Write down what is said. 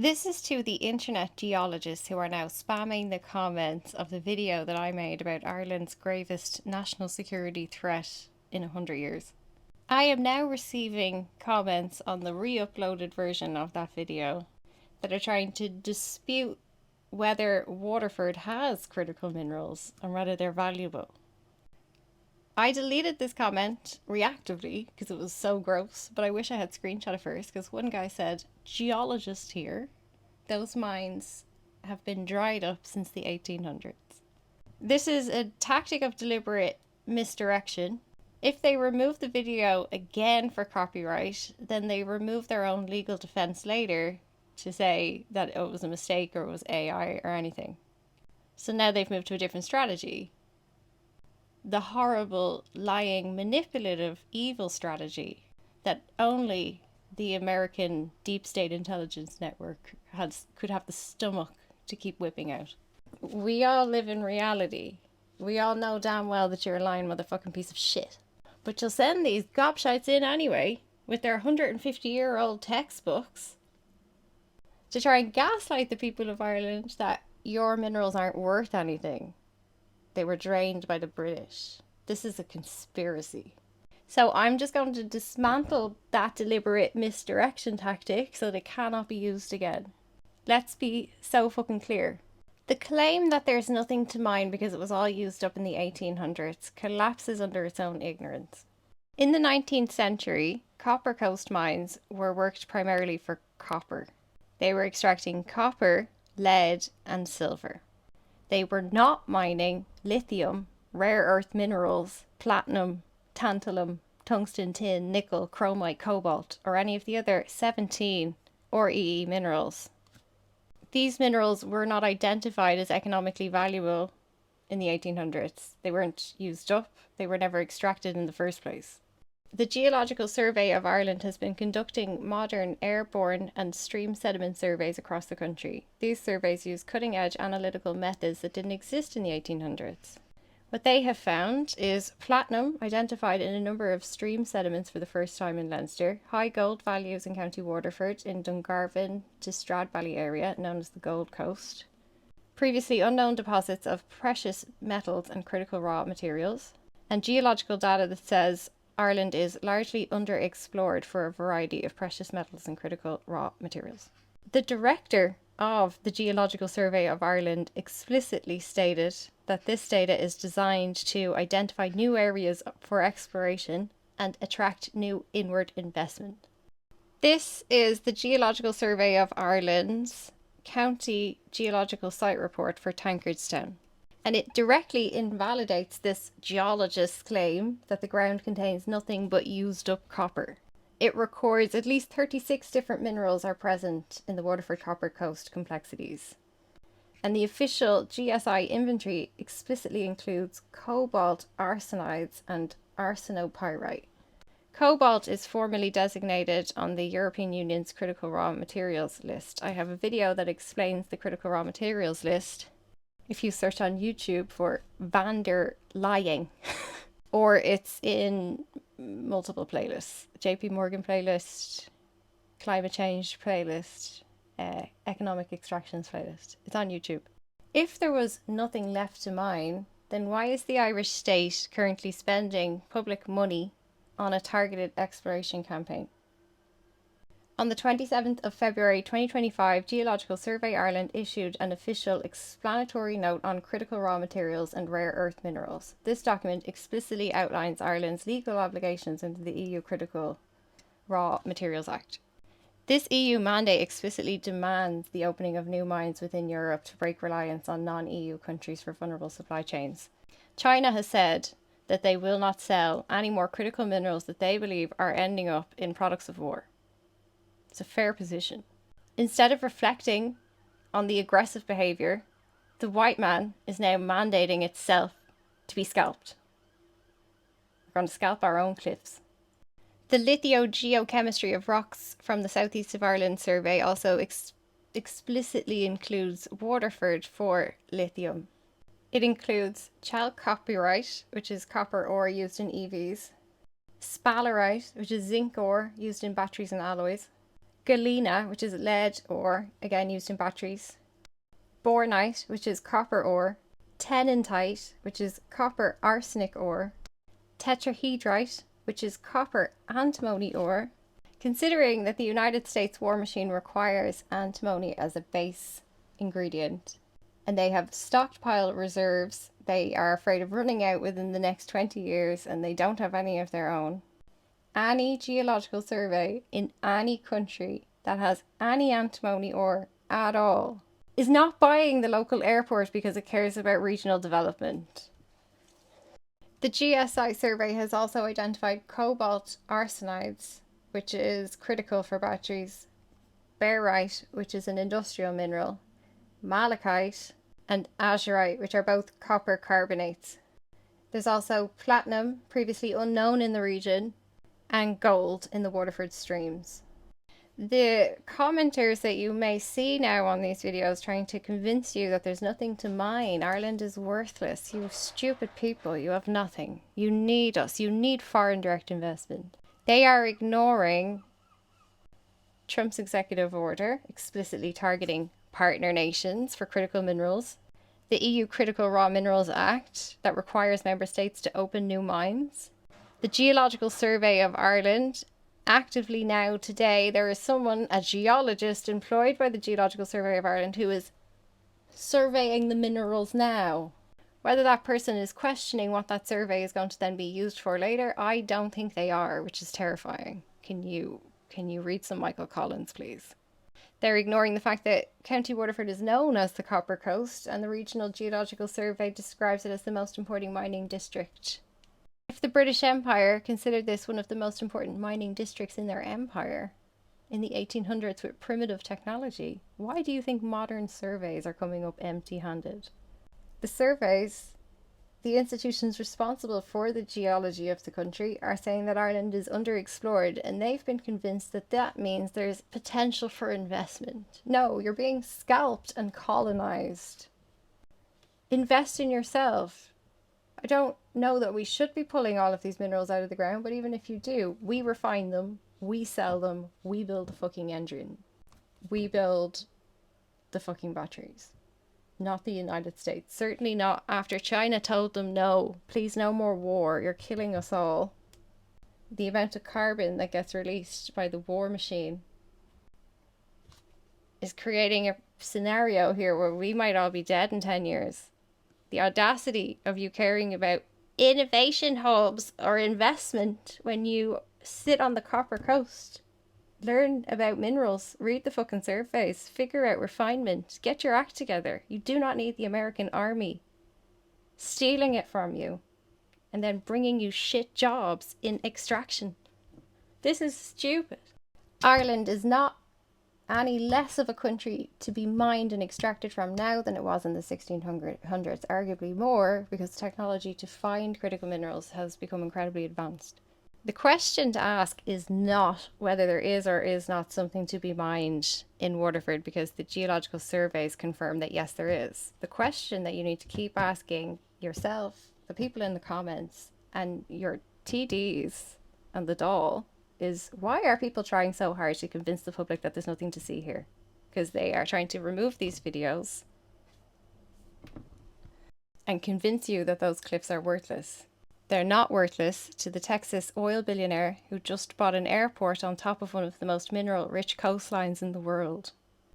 This is to the internet geologists who are now spamming the comments of the video that I made about Ireland's gravest national security threat in 100 years. I am now receiving comments on the re-uploaded version of that video that are trying to dispute whether Waterford has critical minerals and whether they're valuable. I deleted this comment reactively because it was so gross, but I wish I had screenshot it first because one guy said, "Geologist here, those mines have been dried up since the 1800s. This is a tactic of deliberate misdirection. If they remove the video again for copyright, then they remove their own legal defense later to say that it was a mistake or it was AI or anything. So now they've moved to a different strategy. The horrible, lying, manipulative, evil strategy that only the American deep state intelligence network could have the stomach to keep whipping out. We all live in reality. We all know damn well that you're a lying motherfucking piece of shit. But you'll send these gobshites in anyway with their 150-year-old textbooks to try and gaslight the people of Ireland that your minerals aren't worth anything. They were drained by the British. This is a conspiracy. So I'm just going to dismantle that deliberate misdirection tactic so that it cannot be used again. Let's be so fucking clear. The claim that there's nothing to mine because it was all used up in the 1800s collapses under its own ignorance. In the 19th century, copper coast mines were worked primarily for copper. They were extracting copper, lead, and silver. They were not mining lithium, rare earth minerals, platinum, tantalum, tungsten, tin, nickel, chromite, cobalt, or any of the other 17 REE minerals. These minerals were not identified as economically valuable in the 1800s. They weren't used up. They were never extracted in the first place. The Geological Survey of Ireland has been conducting modern airborne and stream sediment surveys across the country. These surveys use cutting-edge analytical methods that didn't exist in the 1800s. What they have found is platinum identified in a number of stream sediments for the first time in Leinster, high gold values in County Waterford, in Dungarvan to Stradbally area, known as the Gold Coast, previously unknown deposits of precious metals and critical raw materials, and geological data that says Ireland is largely underexplored for a variety of precious metals and critical raw materials. The director of the Geological Survey of Ireland explicitly stated that this data is designed to identify new areas for exploration and attract new inward investment. This is the Geological Survey of Ireland's County Geological Site Report for Tankardstown. And it directly invalidates this geologist's claim that the ground contains nothing but used up copper. It records at least 36 different minerals are present in the Waterford Copper Coast complexities. And the official GSI inventory explicitly includes cobalt arsenides and arsenopyrite. Cobalt is formally designated on the European Union's critical raw materials list. I have a video that explains the critical raw materials list if you search on YouTube for Vander lying, or it's in multiple playlists. JP Morgan playlist, climate change playlist, economic extractions playlist. It's on YouTube. If there was nothing left to mine, then why is the Irish state currently spending public money on a targeted exploration campaign? On the 27th of February 2025, Geological Survey Ireland issued an official explanatory note on critical raw materials and rare earth minerals. This document explicitly outlines Ireland's legal obligations under the EU Critical Raw Materials Act. This EU mandate explicitly demands the opening of new mines within Europe to break reliance on non-EU countries for vulnerable supply chains. China has said that they will not sell any more critical minerals that they believe are ending up in products of war. It's a fair position. Instead of reflecting on the aggressive behaviour, the white man is now mandating itself to be scalped. We're going to scalp our own cliffs. The lithogeochemistry of rocks from the southeast of Ireland survey also explicitly includes Waterford for lithium. It includes chalcopyrite, which is copper ore used in EVs, sphalerite, which is zinc ore used in batteries and alloys, galena, which is lead ore, again used in batteries, bornite, which is copper ore, tennantite, which is copper arsenic ore, tetrahedrite, which is copper antimony ore. Considering that the United States war machine requires antimony as a base ingredient, and they have stockpile reserves, they are afraid of running out within the next 20 years, and they don't have any of their own. Any geological survey in any country that has any antimony ore at all is not buying the local airport because it cares about regional development. The GSI survey has also identified cobalt arsenides, which is critical for batteries, barite, which is an industrial mineral, malachite, and azurite, which are both copper carbonates. There's also platinum, previously unknown in the region, and gold in the Waterford streams. The commenters that you may see now on these videos trying to convince you that there's nothing to mine, Ireland is worthless, you stupid people, you have nothing, you need us, you need foreign direct investment. They are ignoring Trump's executive order, explicitly targeting partner nations for critical minerals, the EU Critical Raw Minerals Act that requires member states to open new mines, the Geological Survey of Ireland. Actively now today, there is someone, a geologist employed by the Geological Survey of Ireland, who is surveying the minerals now. Whether that person is questioning what that survey is going to then be used for later, I don't think they are, which is terrifying. Can you read some Michael Collins, please? They're ignoring the fact that County Waterford is known as the Copper Coast, and the Regional Geological Survey describes it as the most important mining district. If the British Empire considered this one of the most important mining districts in their empire in the 1800s with primitive technology, why do you think modern surveys are coming up empty-handed? The surveys, the institutions responsible for the geology of the country, are saying that Ireland is underexplored, and they've been convinced that that means there's potential for investment. No, you're being scalped and colonized. Invest in yourself. I don't know that we should be pulling all of these minerals out of the ground, but even if you do, we refine them, we sell them, we build the fucking engine. We build the fucking batteries. Not the United States. Certainly not after China told them, no, please no more war, you're killing us all. The amount of carbon that gets released by the war machine is creating a scenario here where we might all be dead in 10 years. The audacity of you caring about innovation hubs or investment when you sit on the Copper Coast. Learn about minerals, read the fucking surveys, figure out refinement, get your act together. You do not need the American army stealing it from you and then bringing you shit jobs in extraction. This is stupid. Ireland is not any less of a country to be mined and extracted from now than it was in the 1600s, arguably more, because technology to find critical minerals has become incredibly advanced. The question to ask is not whether there is or is not something to be mined in Waterford, because the geological surveys confirm that yes, there is. The question that you need to keep asking yourself, the people in the comments, and your TDs and the Dáil is, why are people trying so hard to convince the public that there's nothing to see here? Because they are trying to remove these videos and convince you that those cliffs are worthless. They're not worthless to the Texas oil billionaire who just bought an airport on top of one of the most mineral-rich coastlines in the world.